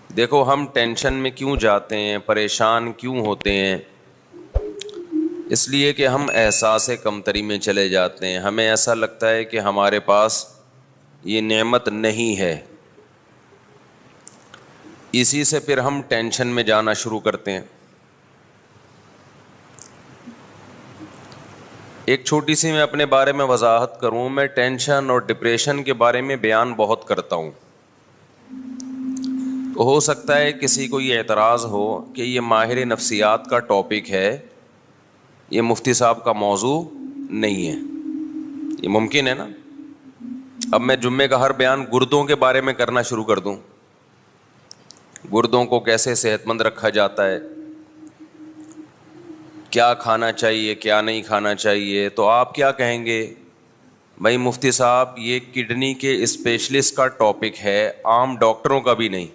دیکھو ہم ٹینشن میں کیوں جاتے ہیں, پریشان کیوں ہوتے ہیں؟ اس لیے کہ ہم احساس کمتری میں چلے جاتے ہیں. ہمیں ایسا لگتا ہے کہ ہمارے پاس یہ نعمت نہیں ہے, اسی سے پھر ہم ٹینشن میں جانا شروع کرتے ہیں. ایک چھوٹی سی میں اپنے بارے میں وضاحت کروں. میں ٹینشن اور ڈپریشن کے بارے میں بیان بہت کرتا ہوں. تو ہو سکتا ہے کسی کو یہ اعتراض ہو کہ یہ ماہر نفسیات کا ٹاپک ہے, یہ مفتی صاحب کا موضوع نہیں ہے. یہ ممکن ہے نا. اب میں جمعے کا ہر بیان گردوں کے بارے میں کرنا شروع کر دوں, گردوں کو کیسے صحت مند رکھا جاتا ہے, کیا کھانا چاہیے کیا نہیں کھانا چاہیے, تو آپ کیا کہیں گے؟ بھائی مفتی صاحب یہ کڈنی کے اسپیشلسٹ کا ٹاپک ہے, عام ڈاکٹروں کا بھی نہیں,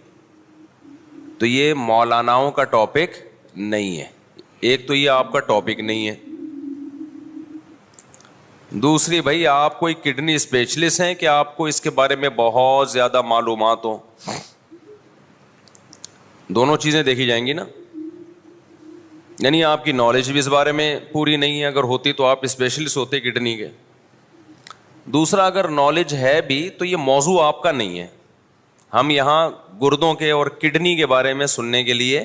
تو یہ مولاناؤں کا ٹاپک نہیں ہے. ایک تو یہ آپ کا ٹاپک نہیں ہے. دوسری, بھائی آپ کوئی کڈنی اسپیشلسٹ ہیں کہ آپ کو اس کے بارے میں بہت زیادہ معلومات ہوں؟ دونوں چیزیں دیکھی جائیں گی نا. یعنی آپ کی نالج بھی اس بارے میں پوری نہیں ہے, اگر ہوتی تو آپ اسپیشلسٹ ہوتے کڈنی کے. دوسرا, اگر نالج ہے بھی تو یہ موضوع آپ کا نہیں ہے. ہم یہاں گردوں کے اور کڈنی کے بارے میں سننے کے لیے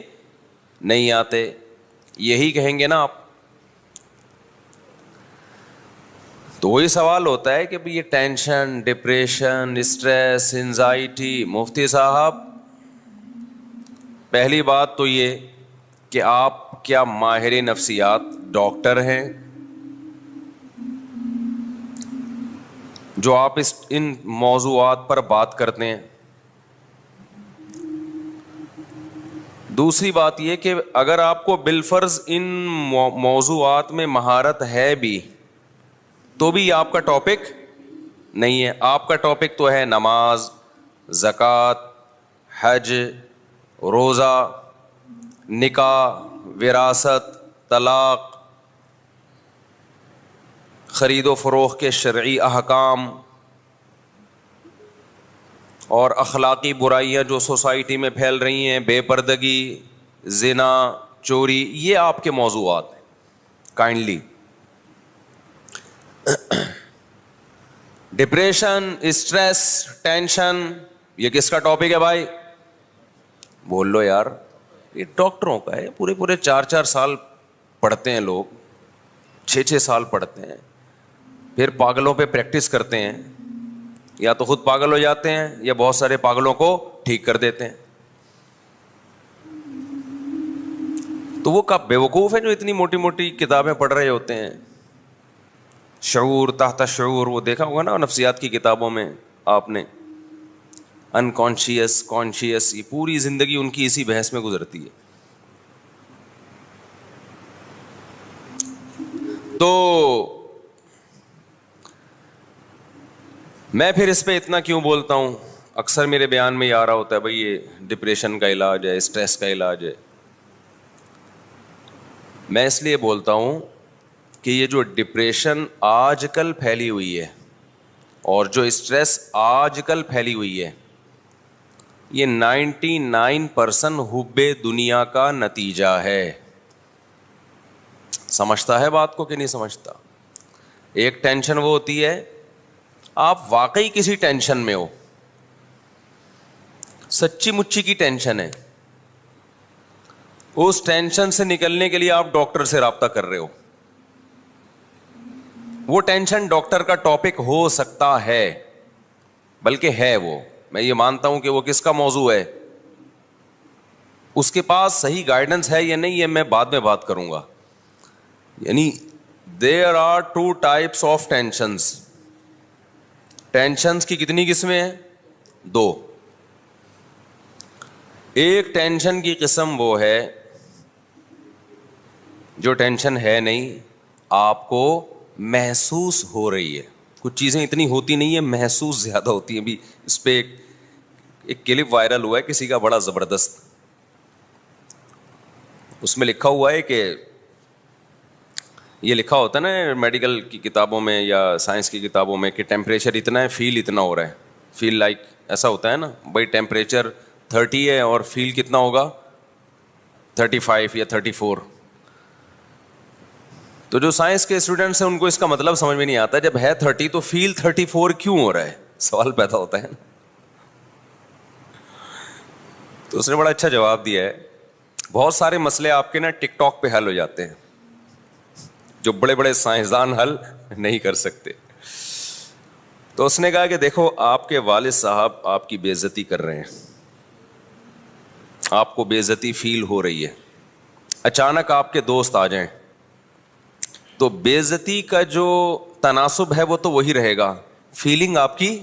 نہیں آتے. یہی کہیں گے نا آپ. تو وہی سوال ہوتا ہے کہ یہ ٹینشن, ڈپریشن, اسٹریس, انزائٹی, مفتی صاحب پہلی بات تو یہ کہ آپ کیا ماہر نفسیات ڈاکٹر ہیں جو آپ ان موضوعات پر بات کرتے ہیں؟ دوسری بات یہ کہ اگر آپ کو بالفرض ان موضوعات میں مہارت ہے بھی تو بھی یہ آپ کا ٹاپک نہیں ہے. آپ کا ٹاپک تو ہے نماز, زکوٰۃ, حج, روزہ, نکاح, وراثت, طلاق, خرید و فروخت کے شرعی احکام اور اخلاقی برائیاں جو سوسائٹی میں پھیل رہی ہیں, بے پردگی, زنا, چوری, یہ آپ کے موضوعات ہیں. کائنڈلی ڈپریشن, اسٹریس, ٹینشن یہ کس کا ٹاپک ہے بھائی؟ بول لو یار. یہ ڈاکٹروں کا ہے. پورے 4 سال پڑھتے ہیں لوگ, 6 سال پڑھتے ہیں, پھر پاگلوں پہ پریکٹس کرتے ہیں. یا تو خود پاگل ہو جاتے ہیں یا بہت سارے پاگلوں کو ٹھیک کر دیتے ہیں. تو وہ کب بیوقوف ہیں جو اتنی موٹی موٹی کتابیں پڑھ رہے ہوتے ہیں؟ شعور, تحت شعور, وہ دیکھا ہوگا نا نفسیات کی کتابوں میں آپ نے, انکانشیس, کانشیس, یہ پوری زندگی ان کی اسی بحث میں گزرتی ہے. تو میں پھر اس پہ اتنا کیوں بولتا ہوں؟ اکثر میرے بیان میں یہ آ رہا ہوتا ہے بھائی یہ ڈپریشن کا علاج ہے, اسٹریس کا علاج ہے. میں اس لیے بولتا ہوں کہ یہ جو ڈپریشن آج کل پھیلی ہوئی ہے اور جو اسٹریس آج کل پھیلی ہوئی ہے, یہ 99% حب دنیا کا نتیجہ ہے. سمجھتا ہے بات کو کہ نہیں سمجھتا؟ ایک ٹینشن وہ ہوتی ہے آپ واقعی کسی ٹینشن میں ہو, سچی مچی کی ٹینشن ہے, اس ٹینشن سے نکلنے کے لیے آپ ڈاکٹر سے رابطہ کر رہے ہو. وہ ٹینشن ڈاکٹر کا ٹاپک ہو سکتا ہے, بلکہ ہے وہ, میں یہ مانتا ہوں کہ وہ کس کا موضوع ہے. اس کے پاس صحیح گائیڈنس ہے یا نہیں یہ میں بعد میں بات کروں گا. یعنی there are 2 types of tensions. Tensions کی کتنی قسمیں ہیں؟ 2. ایک ٹینشن کی قسم وہ ہے جو ٹینشن ہے نہیں, آپ کو محسوس ہو رہی ہے. کچھ چیزیں اتنی ہوتی نہیں ہیں, محسوس زیادہ ہوتی ہیں. بھی اس پہ ایک کلپ وائرل ہوا ہے کسی کا بڑا زبردست. اس میں لکھا ہوا ہے کہ یہ لکھا ہوتا ہے نا میڈیکل کی کتابوں میں یا سائنس کی کتابوں میں کہ ٹیمپریچر اتنا ہے, فیل اتنا ہو رہا ہے, فیل لائک ایسا ہوتا ہے نا بھائی, ٹیمپریچر 30 ہے اور فیل کتنا ہوگا 35 یا 34. تو جو سائنس کے اسٹوڈنٹس ہیں ان کو اس کا مطلب سمجھ میں نہیں آتا, جب ہے 30 تو فیل 34 کیوں ہو رہا ہے, سوال پیدا ہوتا ہے. تو اس نے بڑا اچھا جواب دیا ہے. بہت سارے مسئلے آپ کے نا ٹک ٹاک پہ حل ہو جاتے ہیں جو بڑے بڑے سائنسدان حل نہیں کر سکتے. تو اس نے کہا کہ دیکھو آپ کے والد صاحب آپ کی بے عزتی کر رہے ہیں, آپ کو بے عزتی فیل ہو رہی ہے, اچانک آپ کے دوست آ جائیں تو بے عزتی کا جو تناسب ہے وہ تو وہی رہے گا, فیلنگ آپ کی,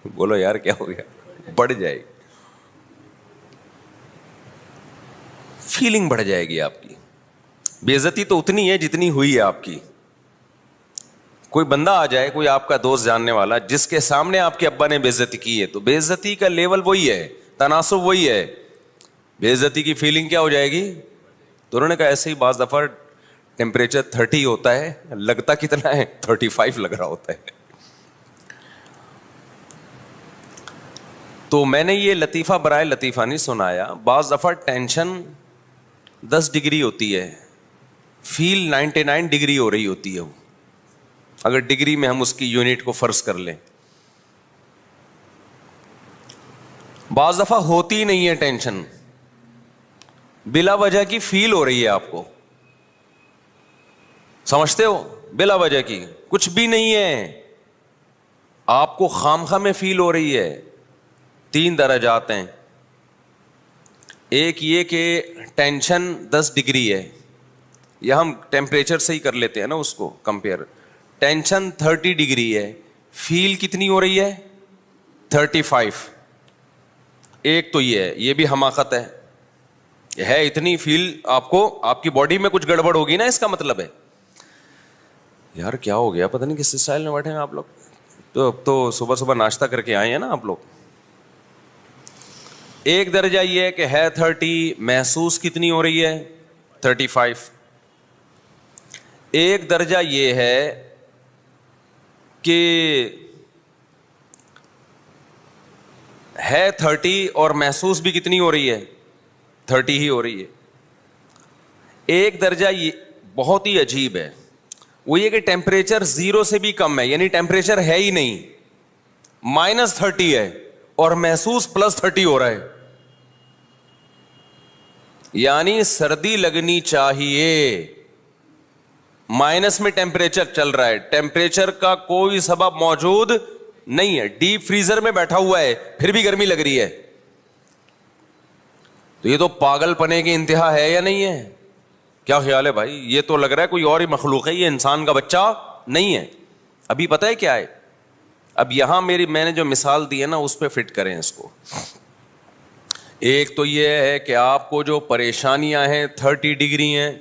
بولو یار کیا ہو گیا, بڑھ جائے گی, فیلنگ بڑھ جائے گی آپ کی. بے عزتی تو اتنی ہے جتنی ہوئی ہے آپ کی. کوئی بندہ آ جائے, کوئی آپ کا دوست جاننے والا جس کے سامنے آپ کے ابا نے بے عزتی کی ہے, تو بے عزتی کا لیول وہی ہے, تناسب وہی ہے, بے عزتی کی فیلنگ کیا ہو جائے گی. تو انہوں نے کہا ایسے ہی بعض دفعہ ٹیمپریچر 30 ہوتا ہے, لگتا کتنا ہے 35 لگ رہا ہوتا ہے. تو میں نے یہ لطیفہ برائے لطیفہ نہیں سنایا, بعض دفعہ ٹینشن 10 ڈگری ہوتی ہے, فیل 99 ڈگری ہو رہی ہوتی ہے. وہ اگر ڈگری میں ہم اس کی یونٹ کو فرض کر لیں, بعض دفعہ ہوتی ہی نہیں ہے ٹینشن, بلا وجہ کی فیل ہو رہی ہے آپ کو, سمجھتے ہو, بلا وجہ کی کچھ بھی نہیں ہے, آپ کو خامخواہ میں فیل ہو رہی ہے. 3 درجات ہیں, ایک یہ کہ ٹینشن 10 ڈگری ہے, یا ہم ٹیمپریچر سے ہی کر لیتے ہیں نا اس کو کمپیئر, ٹینشن 30 ڈگری ہے, فیل کتنی ہو رہی ہے 35. ایک تو یہ ہے, یہ بھی حماقت ہے اتنی فیل آپ کو, آپ کی باڈی میں کچھ گڑبڑ ہوگی نا, اس کا مطلب ہے. یار کیا ہو گیا, پتہ نہیں کس اسٹائل میں بیٹھے ہیں آپ لوگ, تو اب تو صبح صبح ناشتہ کر کے آئے ہیں نا آپ لوگ. ایک درجہ یہ ہے کہ ہے 30, محسوس کتنی ہو رہی ہے 35. ایک درجہ یہ ہے کہ ہے 30 اور محسوس بھی کتنی ہو رہی ہے 30 ہی ہو رہی ہے. ایک درجہ یہ بہت ہی عجیب ہے, وہ یہ کہ ٹیمپریچر 0 سے بھی کم ہے, یعنی ٹیمپریچر ہے ہی نہیں, -30 ہے اور محسوس +30 ہو رہا ہے. یعنی سردی لگنی چاہیے, مائنس میں ٹیمپریچر چل رہا ہے, ٹیمپریچر کا کوئی سبب موجود نہیں ہے, ڈیپ فریزر میں بیٹھا ہوا ہے پھر بھی گرمی لگ رہی ہے. تو یہ تو پاگل پنے کی انتہا ہے یا نہیں ہے؟ کیا خیال ہے بھائی؟ یہ تو لگ رہا ہے کوئی اور ہی مخلوق ہے, یہ انسان کا بچہ نہیں ہے. ابھی پتہ ہے کیا ہے, اب یہاں میں نے جو مثال دی ہے نا اس پہ فٹ کریں اس کو. ایک تو یہ ہے کہ آپ کو جو پریشانیاں ہیں 30 ڈگری ہیں,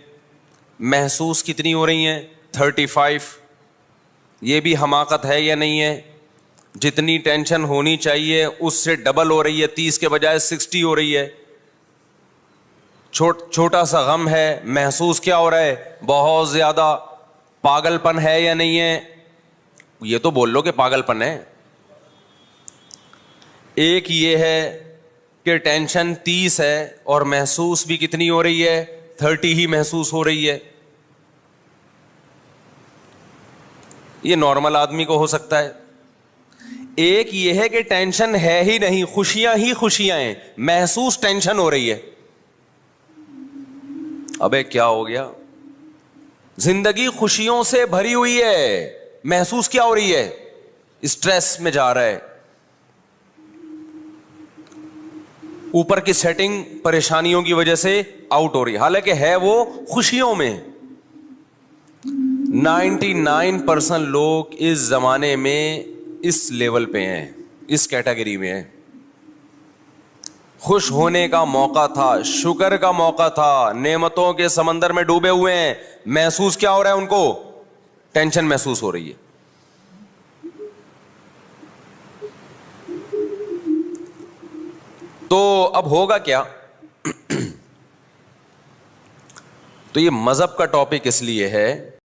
محسوس کتنی ہو رہی ہیں 35. یہ بھی حماقت ہے یا نہیں ہے؟ جتنی ٹینشن ہونی چاہیے اس سے ڈبل ہو رہی ہے, 30 کے بجائے 60 ہو رہی ہے. چھوٹا سا غم ہے, محسوس کیا ہو رہا ہے بہت زیادہ. پاگل پن ہے یا نہیں ہے؟ یہ تو بول لو کہ پاگل پن ہے. ایک یہ ہے کہ ٹینشن 30 ہے اور محسوس بھی کتنی ہو رہی ہے 30 ہی محسوس ہو رہی ہے. یہ نارمل آدمی کو ہو سکتا ہے. ایک یہ ہے کہ ٹینشن ہے ہی نہیں, خوشیاں ہی خوشیاں ہیں, محسوس ٹینشن ہو رہی ہے. ابے کیا ہو گیا, زندگی خوشیوں سے بھری ہوئی ہے, محسوس کیا ہو رہی ہے اسٹریس میں جا رہا ہے. اوپر کی سیٹنگ پریشانیوں کی وجہ سے آؤٹ ہو رہی ہے, حالانکہ ہے وہ خوشیوں میں. 99% لوگ اس زمانے میں اس لیول پہ ہیں, اس کیٹیگری میں ہیں. خوش ہونے کا موقع تھا, شکر کا موقع تھا, نعمتوں کے سمندر میں ڈوبے ہوئے ہیں, محسوس کیا ہو رہا ہے ان کو ٹینشن محسوس ہو رہی ہے. تو اب ہوگا کیا؟ تو یہ مذہب کا ٹاپک اس لیے ہے